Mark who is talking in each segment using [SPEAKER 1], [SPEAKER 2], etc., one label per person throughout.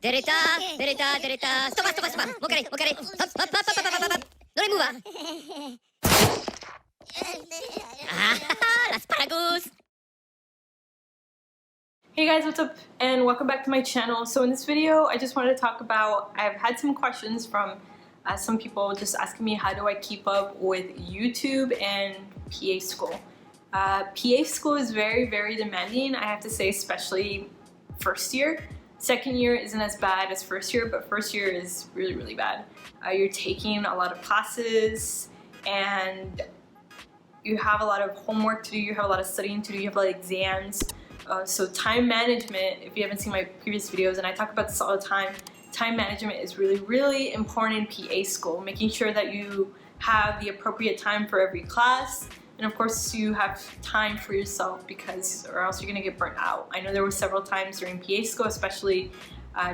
[SPEAKER 1] Derita, derita, derita. Stop, stop, stop. Okay, okay. Hop, hop, hop, hop, hop, hop, hop. No le move. Asparagus.
[SPEAKER 2] Hey guys, what's up and welcome back to my channel. So in this video I just wanted to talk about, I've had some questions from some people just asking me how do I keep up with YouTube and PA school. PA school is very demanding, I have to say, especially first year. Second year isn't as bad as first year, but first year is really bad. You're taking a lot of classes and you have a lot of homework to do, you have a lot of studying to do, you have a lot of exams. So time management, if you haven't seen my previous videos, and I talk about this all the time management is really important in PA school, making sure that you have the appropriate time for every class, and of course you have time for yourself, because or else you're gonna get burnt out. I know there were several times during PA school, especially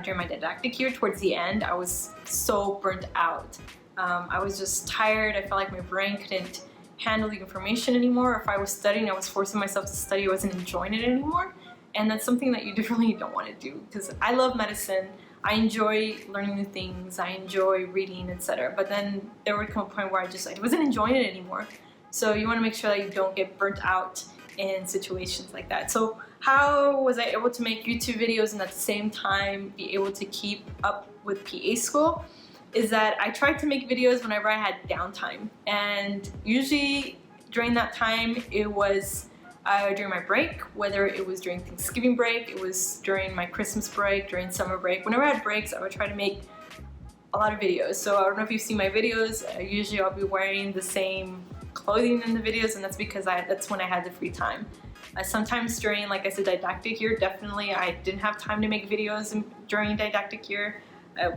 [SPEAKER 2] during my didactic year, towards the end, I was so burnt out. I was just tired, I felt like my brain couldn't handle the information anymore. If I was studying, I was forcing myself to study, I wasn't enjoying it anymore. And that's something that you really don't want to do, because I love medicine, I enjoy learning new things, I enjoy reading, etc. But then there would come a point where I wasn't enjoying it anymore. So you want to make sure that you don't get burnt out in situations like that. So how was I able to make YouTube videos and at the same time be able to keep up with PA school? Is that I tried to make videos whenever I had downtime, and usually during that time it was during my break, whether it was during Thanksgiving break, it was during my Christmas break, during summer break. Whenever I had breaks, I would try to make a lot of videos. So I don't know if you've seen my videos, usually I'll be wearing the same clothing in the videos, and that's because that's when I had the free time. Sometimes during, like I said, didactic year, definitely I didn't have time to make videos during didactic year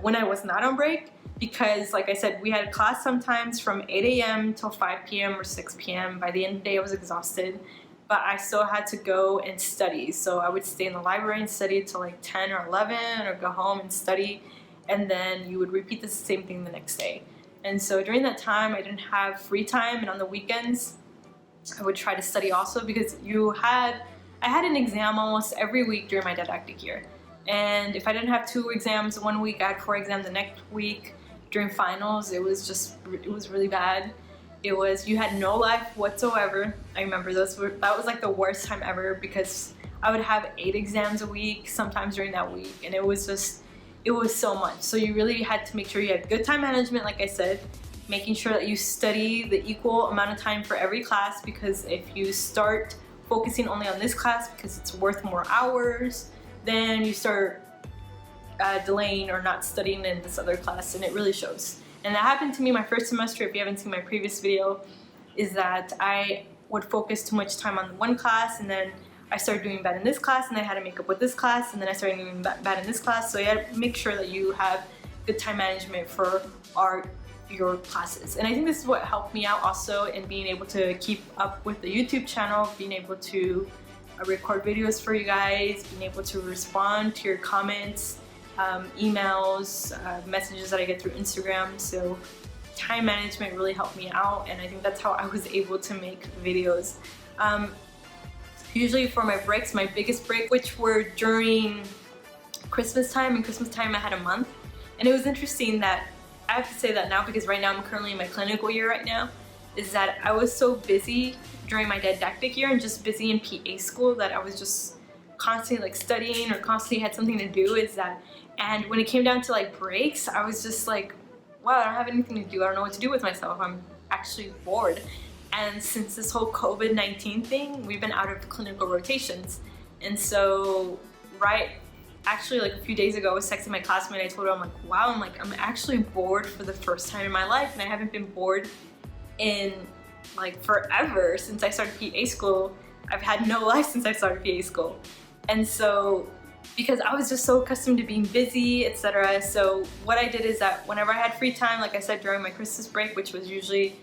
[SPEAKER 2] when I was not on break. Because like I said, we had class sometimes from 8 a.m. till 5 p.m. or 6 p.m. By the end of the day I was exhausted, but I still had to go and study. So I would stay in the library and study till like 10 or 11, or go home and study, and then you would repeat the same thing the next day. And so during that time I didn't have free time, and on the weekends I would try to study also, because I had an exam almost every week during my didactic year. And if I didn't have 2 exams one week, I had 4 exams the next week. During finals, it was really bad. You had no life whatsoever. I remember that was like the worst time ever, because I would have 8 exams a week sometimes during that week, and it was so much. So you really had to make sure you had good time management, like I said, making sure that you study the equal amount of time for every class, because if you start focusing only on this class because it's worth more hours, then you start delaying or not studying in this other class, and it really shows. And that happened to me my first semester. If you haven't seen my previous video, is that I would focus too much time on one class, and then I started doing bad in this class, and I had to make up with this class, and then I started doing bad in this class. So you had to make sure that you have good time management for your classes. And I think this is what helped me out also in being able to keep up with the YouTube channel, being able to record videos for you guys, being able to respond to your comments, emails, messages that I get through Instagram. So time management really helped me out, and I think that's how I was able to make videos. Usually for my breaks, my biggest break, which were during Christmas time, and Christmas time I had a month. And it was interesting that, I have to say that now, because right now I'm currently in my clinical year right now, is that I was so busy during my didactic year and just busy in PA school that I was just constantly like studying or constantly had something to do. And when it came down to like breaks, I was just like, wow, I don't have anything to do. I don't know what to do with myself. I'm actually bored. And since this whole COVID-19 thing, we've been out of clinical rotations. And so, actually like a few days ago, I was texting my classmate, I told her, I'm like, wow, I'm actually bored for the first time in my life, and I haven't been bored in like forever. Since I started PA school, I've had no life since I started PA school. And so, because I was just so accustomed to being busy, etc. So what I did is that whenever I had free time, like I said, during my Christmas break, which was usually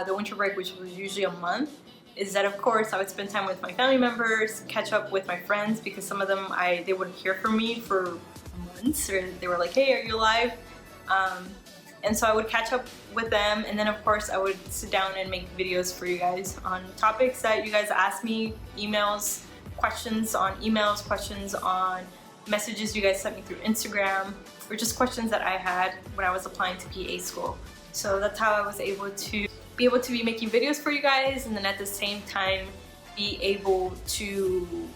[SPEAKER 2] the winter break, which was usually a month, is that of course I would spend time with my family members, catch up with my friends, because some of them they wouldn't hear from me for months, or they were like, hey, are you alive? And so I would catch up with them, and then of course I would sit down and make videos for you guys on topics that you guys asked me, questions on emails, questions on messages you guys sent me through Instagram, or just questions that I had when I was applying to PA school. So that's how I was able to be making videos for you guys, and then at the same time be able to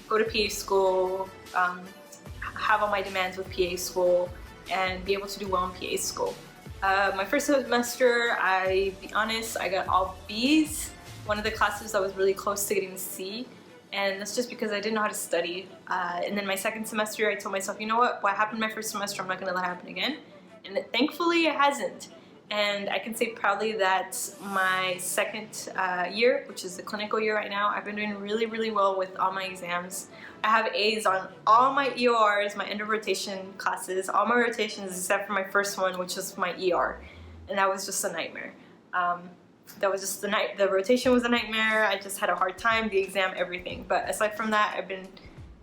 [SPEAKER 2] go to PA school, have all my demands with PA school, and be able to do well in PA school. My first semester, I'll be honest, I got all B's. One of the classes I was really close to getting a C, and that's just because I didn't know how to study. And then my second semester, I told myself, you know what happened my first semester, I'm not going to let it happen again. And thankfully it hasn't. And I can say proudly that my second year, which is the clinical year right now, I've been doing really, really well with all my exams. I have A's on all my EORs, my end of rotation classes, all my rotations except for my first one, which was my ER. And that was just a nightmare. That was just the rotation was a nightmare. I just had a hard time, the exam, everything. But aside from that,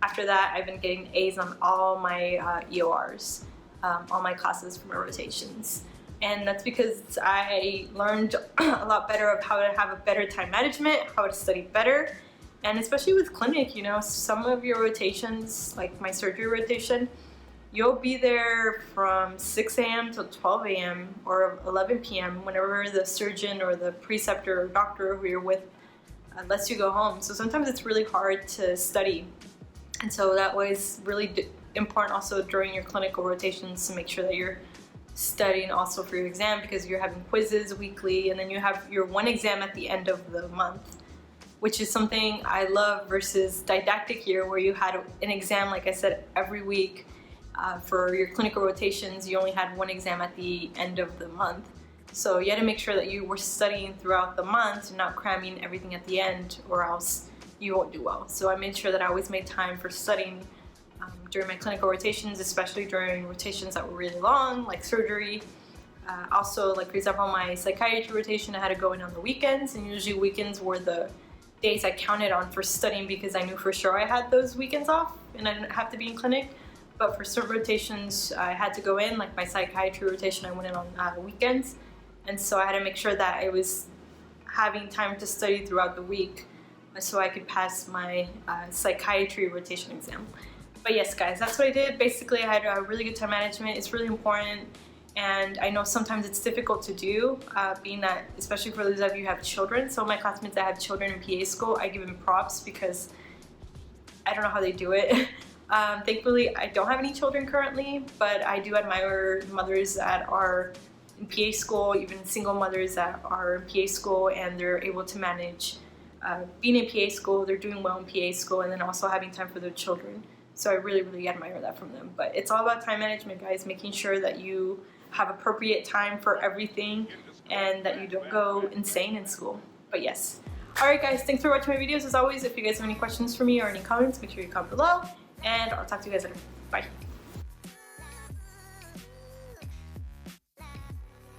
[SPEAKER 2] after that, I've been getting A's on all my EORs, all my classes for my rotations. And that's because I learned a lot better of how to have a better time management, how to study better. And especially with clinic, you know, some of your rotations, like my surgery rotation, you'll be there from 6 a.m. till 12 a.m. or 11 p.m. whenever the surgeon or the preceptor or doctor who you're with lets you go home. So sometimes it's really hard to study. And so that was really important also during your clinical rotations to make sure that you're studying also for your exam, because you're having quizzes weekly, and then you have your one exam at the end of the month, which is something I love versus didactic year where you had an exam, like I said, every week. For your clinical rotations, you only had one exam at the end of the month. So you had to make sure that you were studying throughout the month and not cramming everything at the end, or else you won't do well. So I made sure that I always made time for studying during my clinical rotations, especially during rotations that were really long, like surgery. Also, like for example, my psychiatry rotation, I had to go in on the weekends, and usually weekends were the days I counted on for studying because I knew for sure I had those weekends off and I didn't have to be in clinic. But for certain rotations, I had to go in, like my psychiatry rotation, I went in on weekends. And so I had to make sure that I was having time to study throughout the week so I could pass my psychiatry rotation exam. But yes, guys, that's what I did. Basically, I had a really good time management. It's really important. And I know sometimes it's difficult to do, being that, especially for those of you who have children. So my classmates that have children in PA school, I give them props because I don't know how they do it. Thankfully, I don't have any children currently, but I do admire mothers that are in PA school, even single mothers that are in PA school, and they're able to manage being in PA school, they're doing well in PA school, and then also having time for their children. So I really, really admire that from them. But it's all about time management, guys, making sure that you have appropriate time for everything and that you don't go insane in school. But yes. Alright guys, thanks for watching my videos. As always, if you guys have any questions for me or any comments, make sure you comment below. And I'll talk to you guys later. Bye.